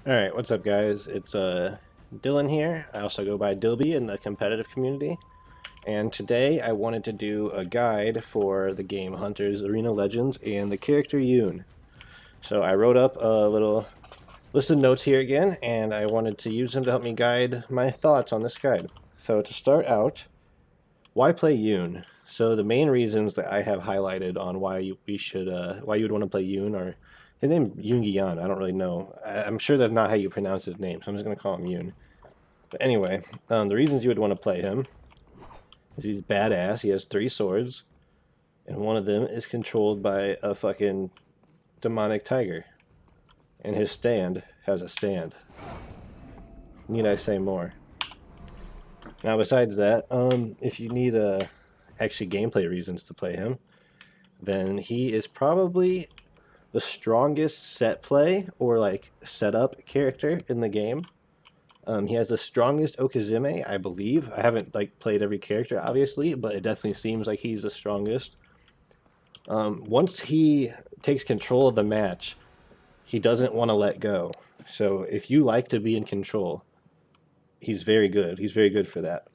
Alright, what's up guys? It's Dylan here. I also go by Dilby in the competitive community. And today I wanted to do a guide for the game Hunters Arena Legends and the character Yoon. So I wrote up a little list of notes here again, and I wanted to use them to help me guide my thoughts on this guide. So to start out, why play Yoon? So the main reasons that I have highlighted on why you would want to play Yoon are his name Yoongeon. I don't really know. I'm sure that's not how you pronounce his name, so I'm just gonna call him Yoon. But anyway, the reasons you would want to play him is he's badass. He has 3 swords, and one of them is controlled by a fucking demonic tiger, and his stand has a stand. Need I say more? Now, besides that, if you need actually gameplay reasons to play him, then he is probably the strongest set play or like setup character in the game. He has the strongest okizeme, I believe. I haven't like played every character, obviously, but it definitely seems like he's the strongest. Once he takes control of the match, he doesn't want to let go. So if you like to be in control, he's very good. He's very good for that.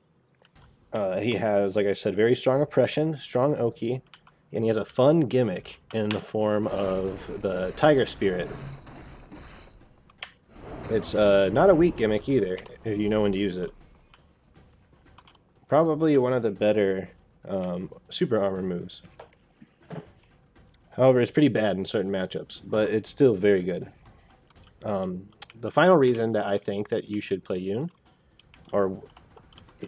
He has, like I said, very strong oppression, strong Oki, and he has a fun gimmick in the form of the Tiger Spirit. It's not a weak gimmick either, if you know when to use it. Probably one of the better super armor moves. However, it's pretty bad in certain matchups, but it's still very good. The final reason that I think that you should play Yoon, or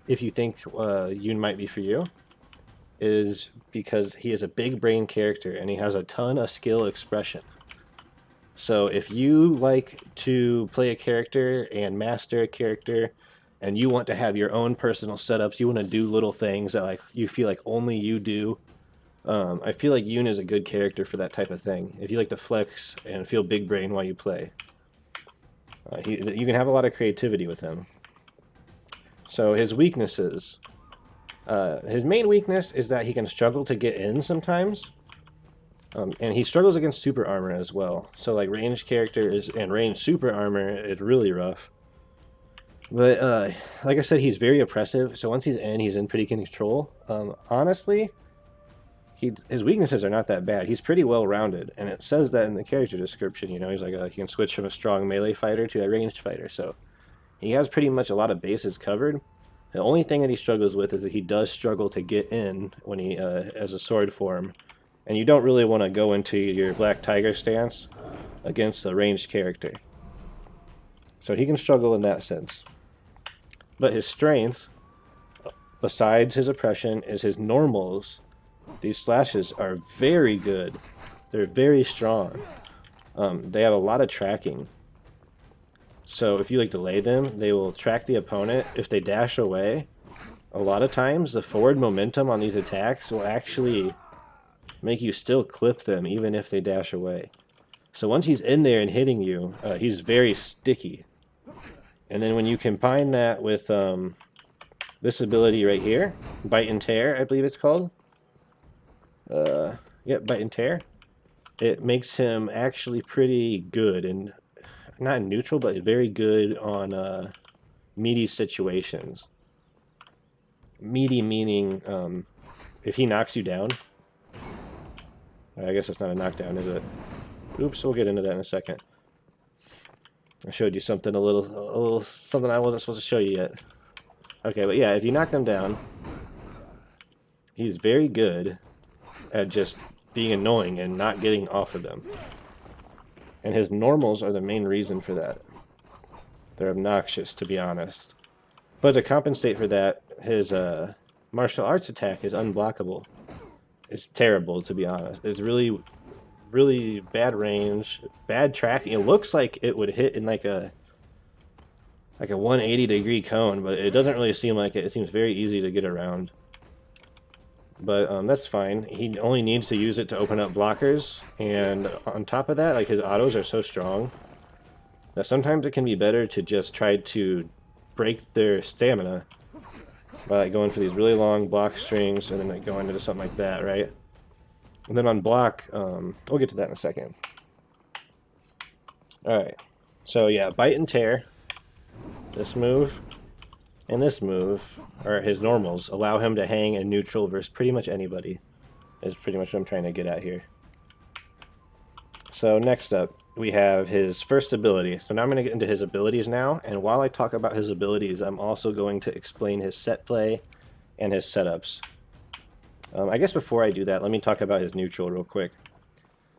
if you think Yoon might be for you, is because he is a big brain character and he has a ton of skill expression. So if you like to play a character and master a character and you want to have your own personal setups, you want to do little things that like you feel like only you do, I feel like Yoon is a good character for that type of thing. If you like to flex and feel big brain while you play, you can have a lot of creativity with him. So his weaknesses. His main weakness is that he can struggle to get in sometimes. And he struggles against super armor as well. So like ranged characters and ranged super armor is really rough. But like I said, he's very oppressive. So once he's in pretty control. Honestly, his weaknesses are not that bad. He's pretty well rounded, and it says that in the character description. You know, he's like he can switch from a strong melee fighter to a ranged fighter. So he has pretty much a lot of bases covered. The only thing that he struggles with is that he does struggle to get in when he as a sword form, and you don't really want to go into your Black Tiger stance against a ranged character. So he can struggle in that sense. But his strength, besides his oppression, is his normals. These slashes are very good. They're very strong. They have a lot of tracking. So if you like delay them, they will track the opponent. If they dash away, a lot of times the forward momentum on these attacks will actually make you still clip them even if they dash away. So once he's in there and hitting you, he's very sticky. And then when you combine that with this ability right here, Bite and Tear, I believe it's called. Yep, Bite and Tear. It makes him actually pretty good, and not neutral, but very good on meaty situations. Meaty meaning if he knocks you down. I guess it's not a knockdown, is it? Oops, we'll get into that in a second. I showed you something a little something I wasn't supposed to show you yet. Okay, but yeah, if you knock them down, he's very good at just being annoying and not getting off of them. And his normals are the main reason for that. They're obnoxious, to be honest. But to compensate for that, his martial arts attack is unblockable. It's terrible, to be honest. It's really, really bad range, bad tracking. It looks like it would hit in like a 180-degree cone, but it doesn't really seem like it. It seems very easy to get around. But that's fine. He only needs to use it to open up blockers, and on top of that, like his autos are so strong that sometimes it can be better to just try to break their stamina by like going for these really long block strings and then like going into something like that, right? And then on block, we'll get to that in a second. Alright. So yeah, bite and tear. This move and this move, or his normals, allow him to hang in neutral versus pretty much anybody. Is pretty much what I'm trying to get at here. So next up, we have his first ability. So now I'm going to get into his abilities now, and while I talk about his abilities, I'm also going to explain his set play and his setups. I guess before I do that, let me talk about his neutral real quick.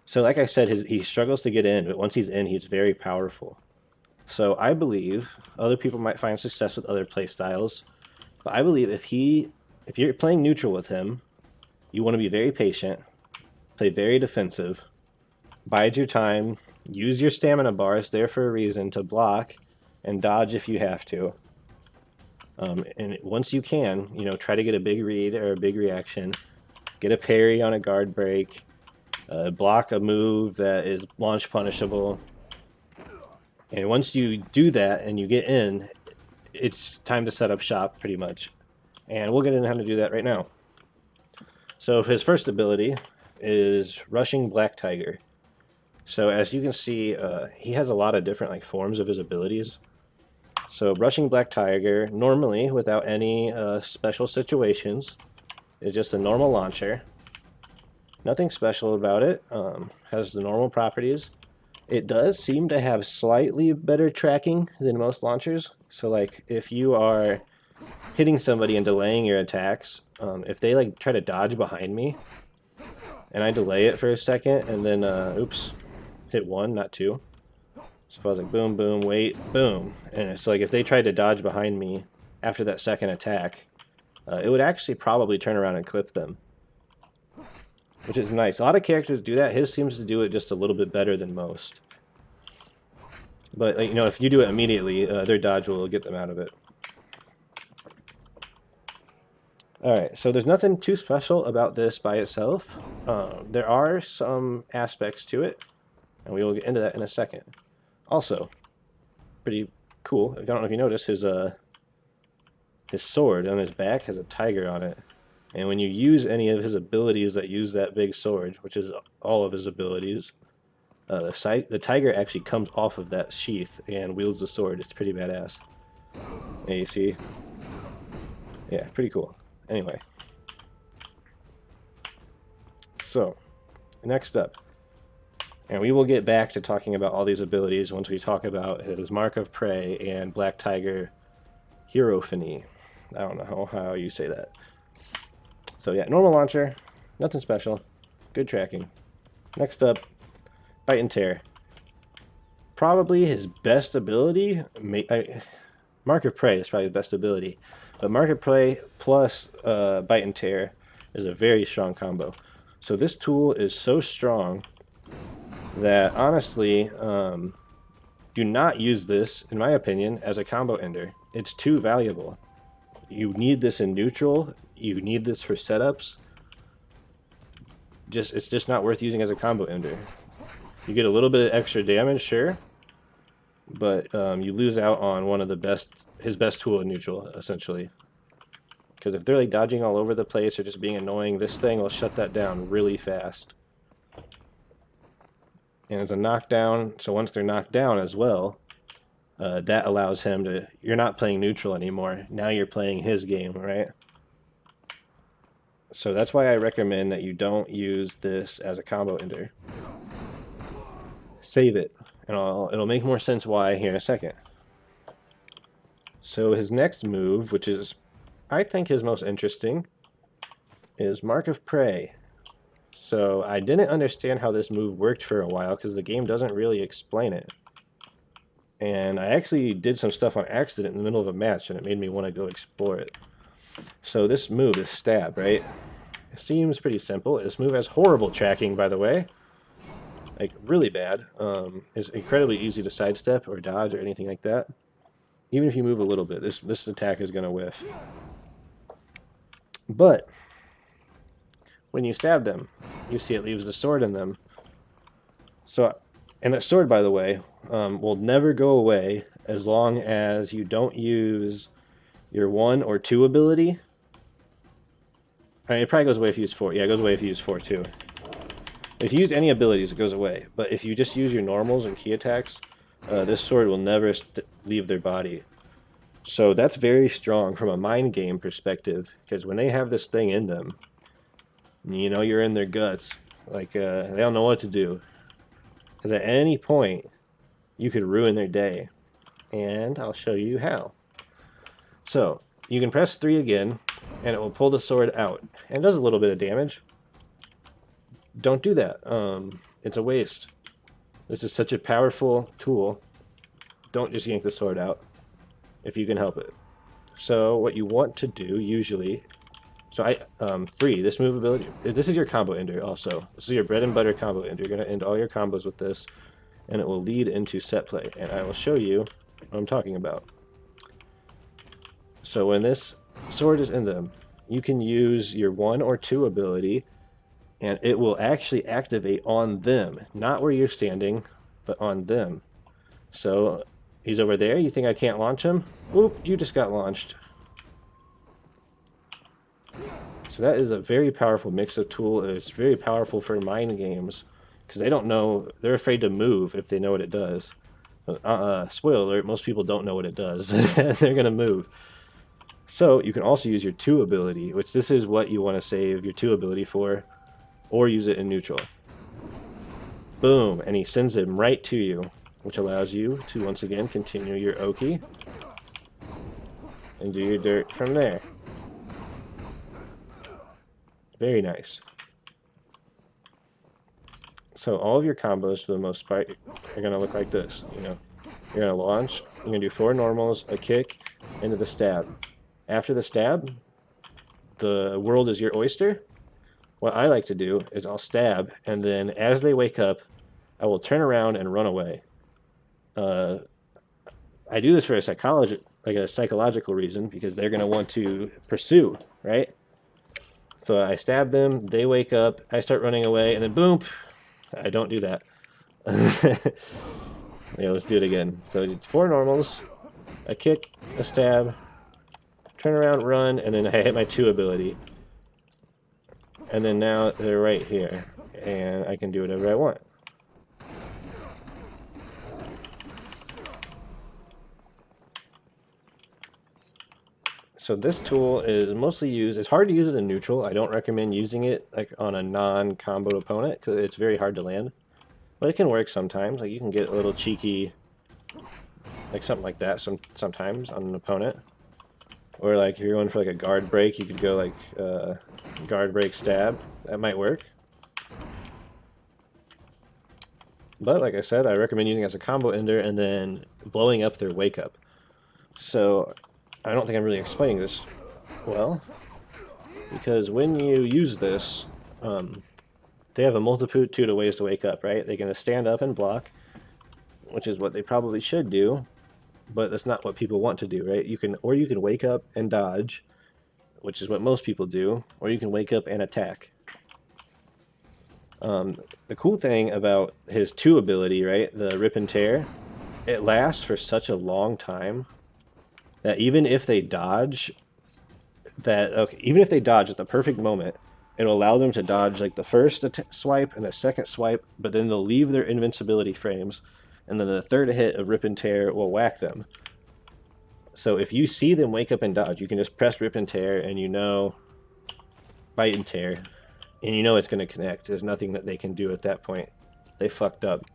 So like I said, he struggles to get in, but once he's in, he's very powerful. So I believe other people might find success with other play styles, but I believe if you're playing neutral with him, you want to be very patient, play very defensive, bide your time, use your stamina bar, it's there for a reason, to block and dodge if you have to. And once you can, try to get a big read or a big reaction, get a parry on a guard break, block a move that is launch punishable. And once you do that and you get in, it's time to set up shop pretty much. And we'll get into how to do that right now. So his first ability is Rushing Black Tiger. So as you can see, he has a lot of different forms of his abilities. So Rushing Black Tiger, normally without any special situations, is just a normal launcher. Nothing special about it. Has the normal properties. It does seem to have slightly better tracking than most launchers. So if you are hitting somebody and delaying your attacks, if they try to dodge behind me and I delay it for a second and then oops, hit 1, not 2. So if I was like boom, boom, wait, boom, and it's if they tried to dodge behind me after that second attack, it would actually probably turn around and clip them, which is nice. A lot of characters do that. His seems to do it just a little bit better than most. But if you do it immediately, their dodge will get them out of it. Alright, so there's nothing too special about this by itself. There are some aspects to it, and we will get into that in a second. Also, pretty cool, I don't know if you noticed, his sword on his back has a tiger on it. And when you use any of his abilities that use that big sword, which is all of his abilities, the tiger actually comes off of that sheath and wields the sword. It's pretty badass. And you see? Yeah, pretty cool. Anyway. So, next up. And we will get back to talking about all these abilities once we talk about his Mark of Prey and Black Tiger Hierophany. I don't know how you say that. So yeah, normal launcher, nothing special, good tracking. Next up, Bite and Tear. Probably his best ability, Mark of Prey is probably his best ability, but Mark of Prey plus Bite and Tear is a very strong combo. So this tool is so strong that honestly, do not use this, in my opinion, as a combo ender. It's too valuable. You need this in neutral, you need this for setups. It's just not worth using as a combo ender. You get a little bit of extra damage, sure, but you lose out on one of his best tool in neutral, essentially. Because if they're dodging all over the place or just being annoying, this thing will shut that down really fast. And it's a knockdown, so once they're knocked down as well, that allows him to... You're not playing neutral anymore. Now you're playing his game, right? So that's why I recommend that you don't use this as a combo ender. Save it, and it'll make more sense why here in a second. So his next move, which is, I think, his most interesting, is Mark of Prey. So I didn't understand how this move worked for a while because the game doesn't really explain it. And I actually did some stuff on accident in the middle of a match and it made me want to go explore it. So this move is stab, right? It seems pretty simple. This move has horrible tracking, by the way. Really bad. It's incredibly easy to sidestep or dodge or anything like that. Even if you move a little bit, this attack is going to whiff. But when you stab them, you see it leaves the sword in them. So, and that sword, by the way, will never go away as long as you don't use your 1 or 2 ability. I mean, it probably goes away if you use 4. Yeah, it goes away if you use 4 too. If you use any abilities, it goes away. But if you just use your normals and key attacks, this sword will never leave their body. So that's very strong from a mind game perspective, because when they have this thing in them, you know you're in their guts. Like, they don't know what to do. Because at any point, you could ruin their day. And I'll show you how. So, you can press 3 again, and it will pull the sword out. And it does a little bit of damage. Don't do that. It's a waste. This is such a powerful tool. Don't just yank the sword out if you can help it. So what you want to do usually, so 3, this move ability, this is your combo ender also. This is your bread and butter combo ender. You're going to end all your combos with this, and it will lead into set play. And I will show you what I'm talking about. So when this sword is in them, you can use your 1 or 2 ability, and it will actually activate on them. Not where you're standing, but on them. So he's over there. You think I can't launch him? Oop, you just got launched. So that is a very powerful mix of tool. It's very powerful for mind games, because they don't know, they're afraid to move if they know what it does. Spoiler alert, most people don't know what it does. They're going to move. So you can also use your 2 ability, which this is what you want to save your 2 ability for, or use it in neutral. Boom, and he sends him right to you, which allows you to once again continue your Oki and do your dirt from there. Very nice. So all of your combos, for the most part, are going to look like this. You know, you're going to launch, you're going to do 4 normals, a kick, into the stab. After the stab, the world is your oyster. What I like to do is I'll stab, and then as they wake up, I will turn around and run away. I do this for a psychological reason, because they're going to want to pursue, right? So I stab them, they wake up, I start running away, and then boom, I don't do that. Yeah, let's do it again. So it's 4 normals, a kick, a stab, turn around, run, and then I hit my 2 ability. And then now they're right here, and I can do whatever I want. So this tool is mostly used, it's hard to use it in neutral. I don't recommend using it like on a non-comboed opponent, because it's very hard to land. But it can work sometimes. Like, you can get a little cheeky, like something like that sometimes on an opponent. Or like if you're going for like a guard break, you could go like guard break stab. That might work. But like I said, I recommend using it as a combo ender and then blowing up their wake up. So I don't think I'm really explaining this well, because when you use this, they have a multitude of ways to wake up, right? They're going to stand up and block, which is what they probably should do, but that's not what people want to do, right? You can wake up and dodge, which is what most people do, or you can wake up and attack. The cool thing about his 2 ability, right, the rip and tear, it lasts for such a long time that even if they dodge even if they dodge at the perfect moment, it'll allow them to dodge like the first swipe and the second swipe, but then they'll leave their invincibility frames, and then the third hit of rip and tear will whack them. So if you see them wake up and dodge, you can just press rip and tear, and you know, bite and tear, and you know it's going to connect. There's nothing that they can do at that point. They fucked up.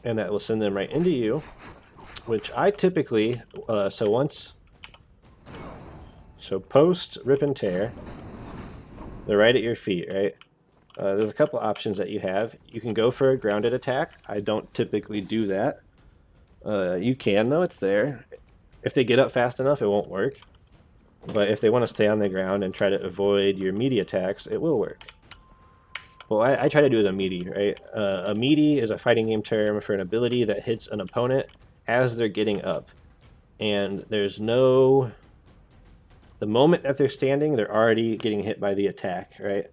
And that will send them right into you, which I typically, so post rip and tear, they're right at your feet, right? There's a couple options that you have. You can go for a grounded attack. I don't typically do that. You can, though, it's there. If they get up fast enough, it won't work. But if they want to stay on the ground and try to avoid your meaty attacks, it will work. Well, I try to do it as a meaty, right? A meaty is a fighting game term for an ability that hits an opponent as they're getting up. And there's no... The moment that they're standing, they're already getting hit by the attack, right?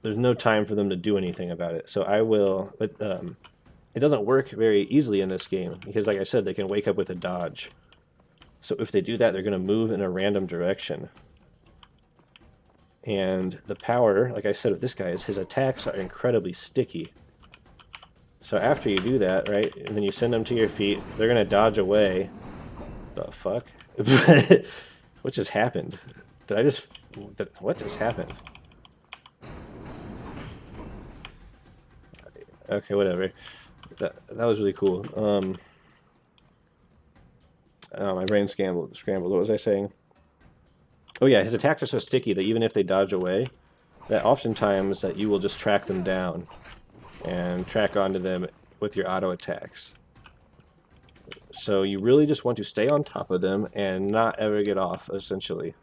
There's no time for them to do anything about it. So I will... But, it doesn't work very easily in this game, because like I said, they can wake up with a dodge. So if they do that, they're going to move in a random direction. And the power, like I said with this guy, is his attacks are incredibly sticky. So after you do that, right, and then you send them to your feet, they're gonna dodge away. The fuck? What just happened? Did I just... What just happened? Okay, whatever. That was really cool. Oh, my brain scrambled. What was I saying? Oh yeah, his attacks are so sticky that even if they dodge away, that oftentimes that you will just track them down and track onto them with your auto attacks. So you really just want to stay on top of them and not ever get off, essentially.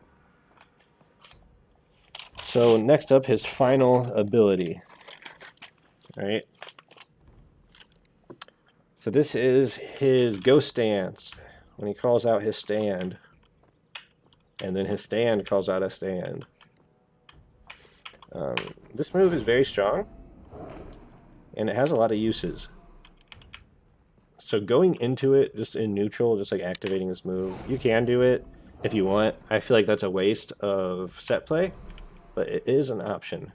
So next up, his final ability. Alright. So this is his ghost stance. When he calls out his stand. And then his stand calls out a stand. This move is very strong. And it has a lot of uses. So going into it just in neutral, just like activating this move, you can do it if you want. I feel like that's a waste of set play, but it is an option.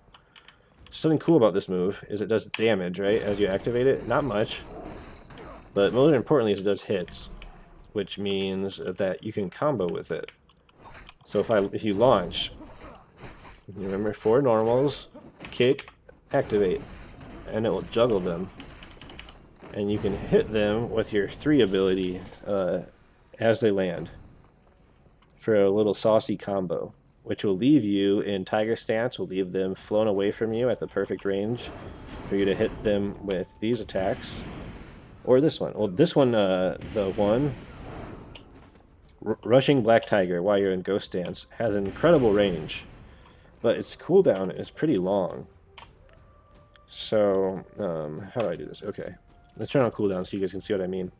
Something cool about this move is it does damage, right, as you activate it. Not much, but more importantly is it does hits, which means that you can combo with it. So if you launch, you remember 4 normals, kick, activate, and it will juggle them. And you can hit them with your 3 ability as they land for a little saucy combo, which will leave you in Tiger Stance, will leave them flown away from you at the perfect range for you to hit them with these attacks. Or this one. Well, this one, the one, Rushing Black Tiger while you're in Ghost Stance, has an incredible range, but its cooldown is pretty long. So, how do I do this? Okay. Let's turn on cooldown so you guys can see what I mean.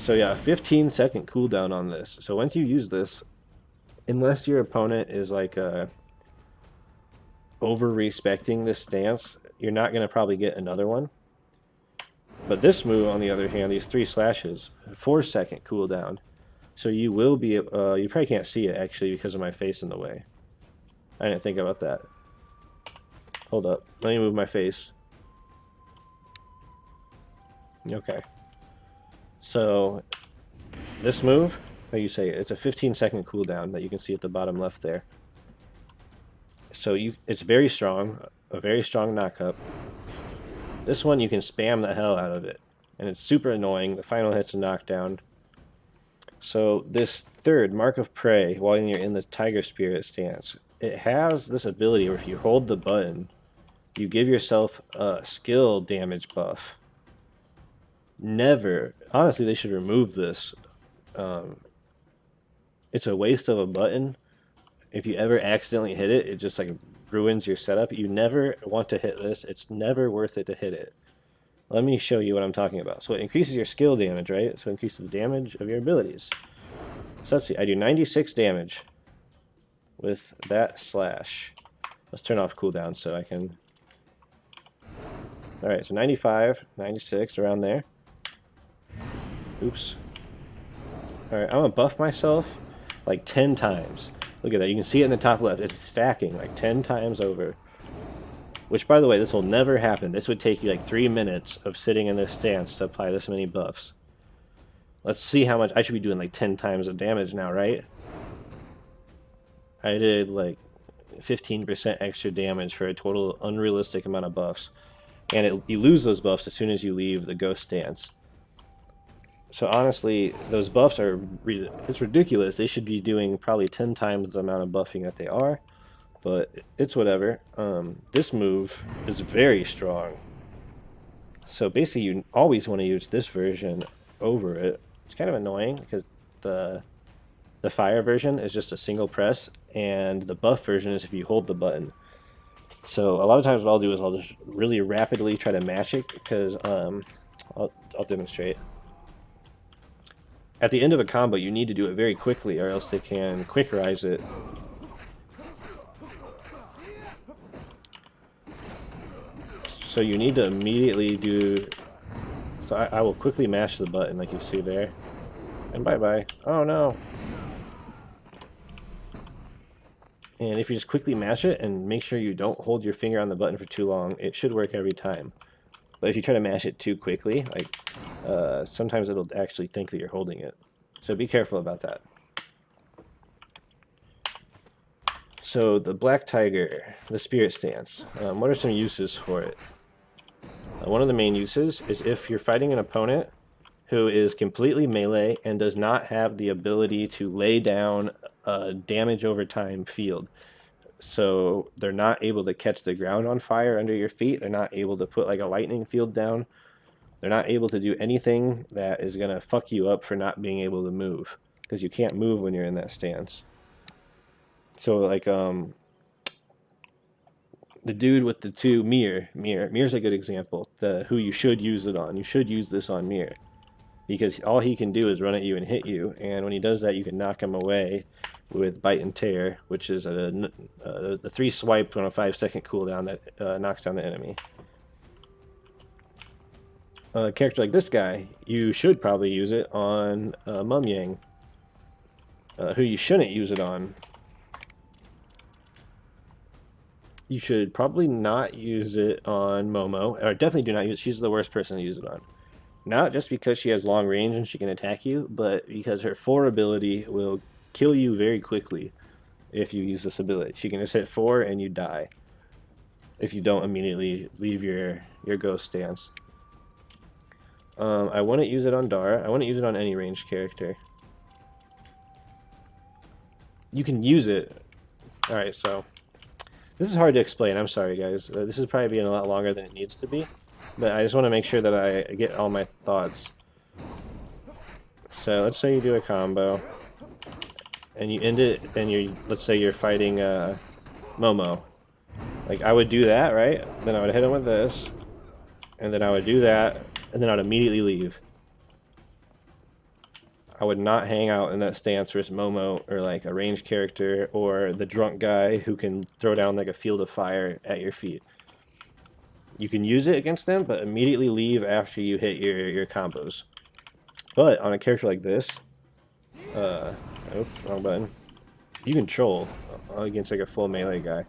So yeah, 15-second cooldown on this. So once you use this, unless your opponent is like over-respecting this stance, you're not going to probably get another one. But this move, on the other hand, these 3 slashes, 4-second cooldown. So you will be, you probably can't see it actually because of my face in the way. I didn't think about that. Hold up, let me move my face. Okay. So, this move, how you say it, it's a 15-second cooldown that you can see at the bottom left there. So it's very strong, a very strong knockup. This one you can spam the hell out of it, and it's super annoying. The final hit's a knockdown. So this third, Mark of Prey, while you're in the Tiger Spirit stance, it has this ability where if you hold the button, you give yourself a skill damage buff. Never. Honestly, they should remove this. It's a waste of a button. If you ever accidentally hit it, it just like ruins your setup. You never want to hit this. It's never worth it to hit it. Let me show you what I'm talking about. So it increases your skill damage, right? So it increases the damage of your abilities. So let's see. I do 96 damage with that slash. Let's turn off cooldown so I can... Alright, so 95, 96, around there. Oops. Alright, I'm going to buff myself like 10 times. Look at that. You can see it in the top left. It's stacking like 10 times over. Which, by the way, this will never happen. This would take you like 3 minutes of sitting in this stance to apply this many buffs. Let's see how much... I should be doing like 10 times of damage now, right? I did like 15% extra damage for a total unrealistic amount of buffs. And you lose those buffs as soon as you leave the ghost stance. So honestly, those buffs are... it's ridiculous. They should be doing probably 10 times the amount of buffing that they are. But it's whatever. This move is very strong. So basically you always want to use this version over it. It's kind of annoying because the fire version is just a single press, and the buff version is if you hold the button. So a lot of times what I'll do is I'll just really rapidly try to mash it because I'll demonstrate. At the end of a combo you need to do it very quickly or else they can quickerize it. So you need to immediately do... So I will quickly mash the button like you see there. And bye-bye. Oh no! And if you just quickly mash it and make sure you don't hold your finger on the button for too long, it should work every time. But if you try to mash it too quickly, like sometimes it'll actually think that you're holding it. So be careful about that. So the Black Tiger, the Spirit Stance, what are some uses for it? One of the main uses is if you're fighting an opponent who is completely melee and does not have the ability to lay down a damage over time field. So they're not able to catch the ground on fire under your feet. They're not able to put like a lightning field down. They're not able to do anything that is going to fuck you up for not being able to move, because you can't move when you're in that stance. So like the dude with the two Mir's a good example. The who you should use it on. You should use this on Mir, because all he can do is run at you and hit you, and when he does that, you can knock him away with Bite and Tear, which is the 3 swiped on a 5-second cooldown that knocks down the enemy. A character like this guy, you should probably use it on Mum Yang. Who you shouldn't use it on, you should probably not use it on Momo, or definitely do not use it. She's the worst person to use it on. Not just because she has long range and she can attack you, but because her 4 ability will kill you very quickly if you use this ability. She can just hit 4 and you die if you don't immediately leave your ghost stance. I wouldn't use it on Dara. I wouldn't use it on any ranged character. You can use it. Alright, so this is hard to explain. I'm sorry, guys. This is probably being a lot longer than it needs to be. But I just want to make sure that I get all my thoughts. So let's say you do a combo, and you end it, and let's say you're fighting Momo. Like, I would do that, right? Then I would hit him with this, and then I would do that, and then I would immediately leave. I would not hang out in that stance versus Momo, or like a ranged character, or the drunk guy who can throw down like a field of fire at your feet. You can use it against them, but immediately leave after you hit your combos. But on a character like this, oops, wrong button. You can troll against like a full melee guy,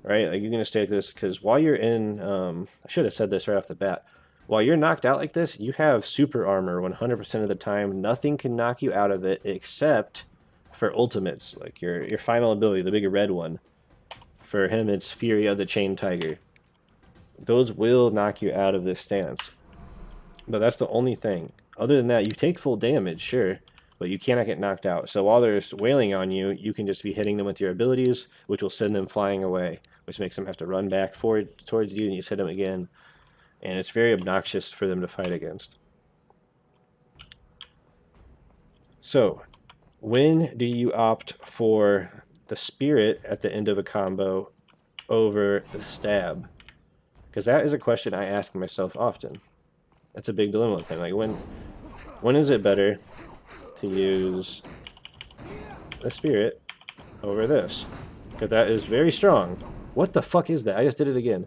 right? Like, you're gonna stay like this because while you're in, I should have said this right off the bat. While you're knocked out like this, you have super armor 100% of the time. Nothing can knock you out of it except for ultimates, like your final ability, the big red one. For him, it's Fury of the Chain Tiger. Those will knock you out of this stance. But that's the only thing. Other than that, you take full damage, sure, but you cannot get knocked out. So while they're wailing on you, you can just be hitting them with your abilities, which will send them flying away, which makes them have to run back forward towards you, and you just hit them again. And it's very obnoxious for them to fight against. So, when do you opt for the Spirit at the end of a combo over the Stab? Because that is a question I ask myself often. That's a big dilemma with him. Like, when is it better to use the Spirit over this? Because that is very strong. What the fuck is that? I just did it again.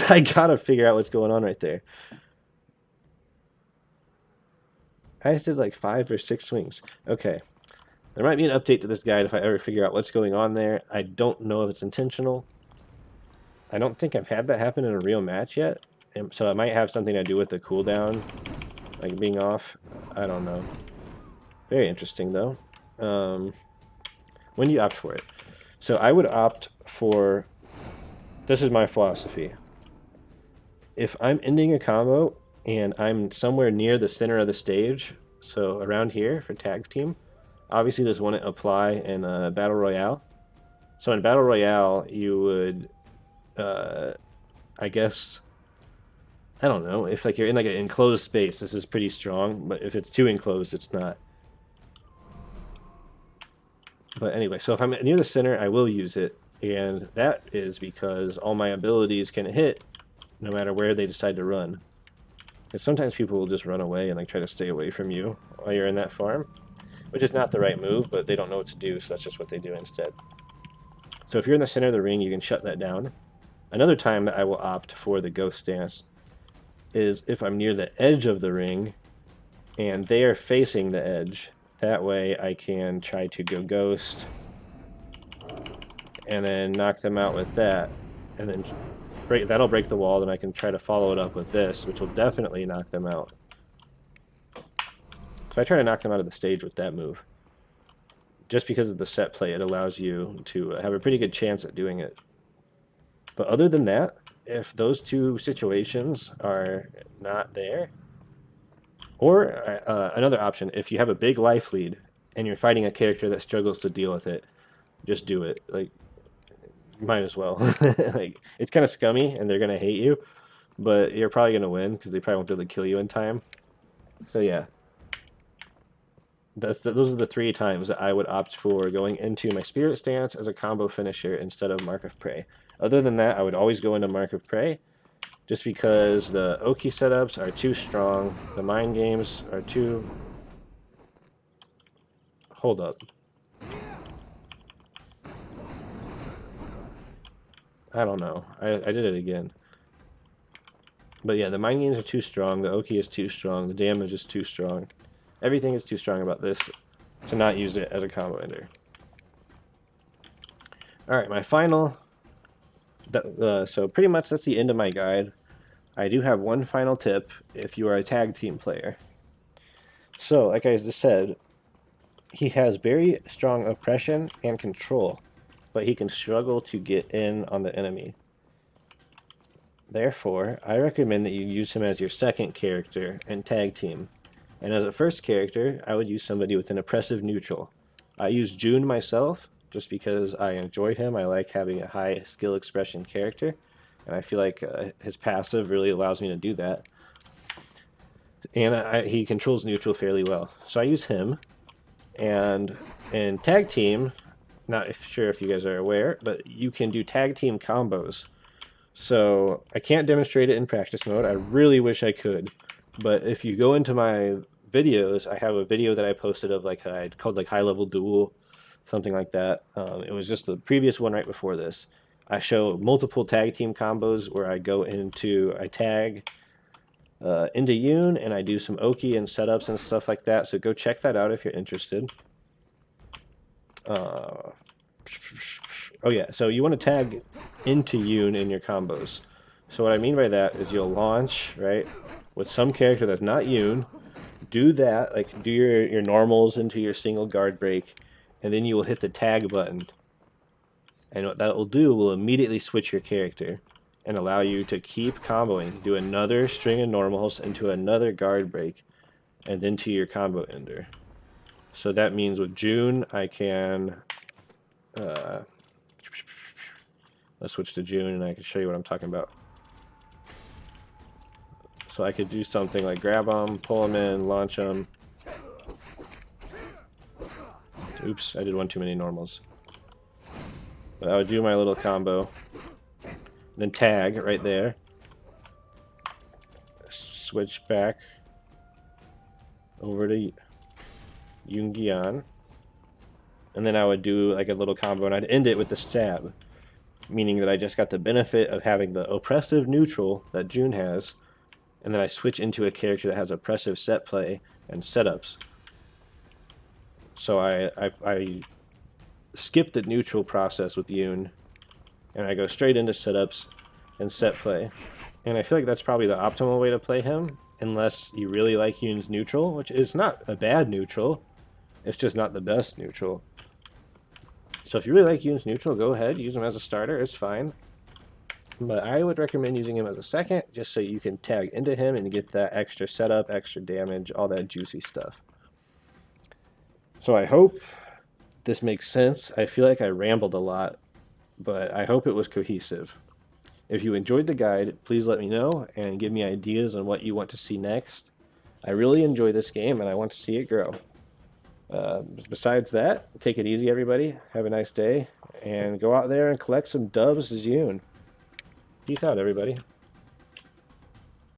I gotta figure out what's going on right there. I just did like 5 or 6 swings. Okay. There might be an update to this guide if I ever figure out what's going on there. I don't know if it's intentional. I don't think I've had that happen in a real match yet. And so it might have something to do with the cooldown, like being off. I don't know. Very interesting though. When do you opt for it? So I would opt for, this is my philosophy. If I'm ending a combo and I'm somewhere near the center of the stage, so around here for tag team, obviously this wouldn't apply in Battle Royale. So in Battle Royale, you would, I guess, I don't know, if like you're in like an enclosed space, this is pretty strong, but if it's too enclosed, it's not. But anyway, so if I'm near the center, I will use it, and that is because all my abilities can hit no matter where they decide to run. Because sometimes people will just run away and like try to stay away from you while you're in that farm, which is not the right move, but they don't know what to do, so that's just what they do instead. So if you're in the center of the ring, you can shut that down. Another time that I will opt for the ghost stance is if I'm near the edge of the ring and they are facing the edge. That way I can try to go ghost and then knock them out with that, and then that'll break the wall, then I can try to follow it up with this, which will definitely knock them out. So I try to knock them out of the stage with that move. Just because of the set play, it allows you to have a pretty good chance at doing it. But other than that, if those two situations are not there, or another option, if you have a big life lead and you're fighting a character that struggles to deal with it, just do it. Like, might as well. Like, it's kind of scummy and they're gonna hate you, but you're probably gonna win because they probably won't be able to kill you in time. So yeah, those are the 3 times that I would opt for going into my Spirit Stance as a combo finisher instead of Mark of Prey. Other than that, I would always go into Mark of Prey, just because the Oki setups are too strong, the mind games are too... Hold up. I don't know. I did it again. But yeah, the mind games are too strong, the Oki is too strong, the damage is too strong. Everything is too strong about this to not use it as a combo ender. Alright, my final... so pretty much that's the end of my guide. I do have one final tip if you are a tag team player. So, like I just said, he has very strong oppression and control, but he can struggle to get in on the enemy. Therefore, I recommend that you use him as your second character and tag team. And as a first character, I would use somebody with an oppressive neutral. I use Yoon myself, just because I enjoy him. I like having a high skill expression character, and I feel like his passive really allows me to do that. And he controls neutral fairly well. So I use him. And in tag team, not sure if you guys are aware, but you can do tag team combos. So I can't demonstrate it in practice mode. I really wish I could. But if you go into my videos, I have a video that I posted of like called like High Level Duel, something like that. It was just the previous one right before this. I show multiple tag team combos where I tag into Yoon, and I do some Oki and setups and stuff like that. So go check that out if you're interested. Oh yeah, so you want to tag into Yoon in your combos. So what I mean by that is you'll launch, right, with some character that's not Yoon, do that, like do your normals into your single guard break, and then you will hit the tag button. And what that will do will immediately switch your character and allow you to keep comboing, do another string of normals into another guard break, and then to your combo ender. So that means with Yoon, I can... let's switch to Yoon and I can show you what I'm talking about. So I could do something like grab them, pull them in, launch them. Oops, I did one too many normals. But I would do my little combo. Then tag right there. Switch back over to Yoongeon. And then I would do like a little combo and I'd end it with the stab. Meaning that I just got the benefit of having the oppressive neutral that Yoon has, and then I switch into a character that has oppressive set play and setups. So I skip the neutral process with Yoon, and I go straight into setups and set play. And I feel like that's probably the optimal way to play him, unless you really like Yoon's neutral, which is not a bad neutral, it's just not the best neutral. So if you really like Yoon's neutral, go ahead, use him as a starter, it's fine. But I would recommend using him as a second, just so you can tag into him and get that extra setup, extra damage, all that juicy stuff. So I hope this makes sense. I feel like I rambled a lot, but I hope it was cohesive. If you enjoyed the guide, please let me know and give me ideas on what you want to see next. I really enjoy this game and I want to see it grow. Besides that, take it easy, everybody. Have a nice day, and go out there and collect some dubs as Yoon. Peace out, everybody.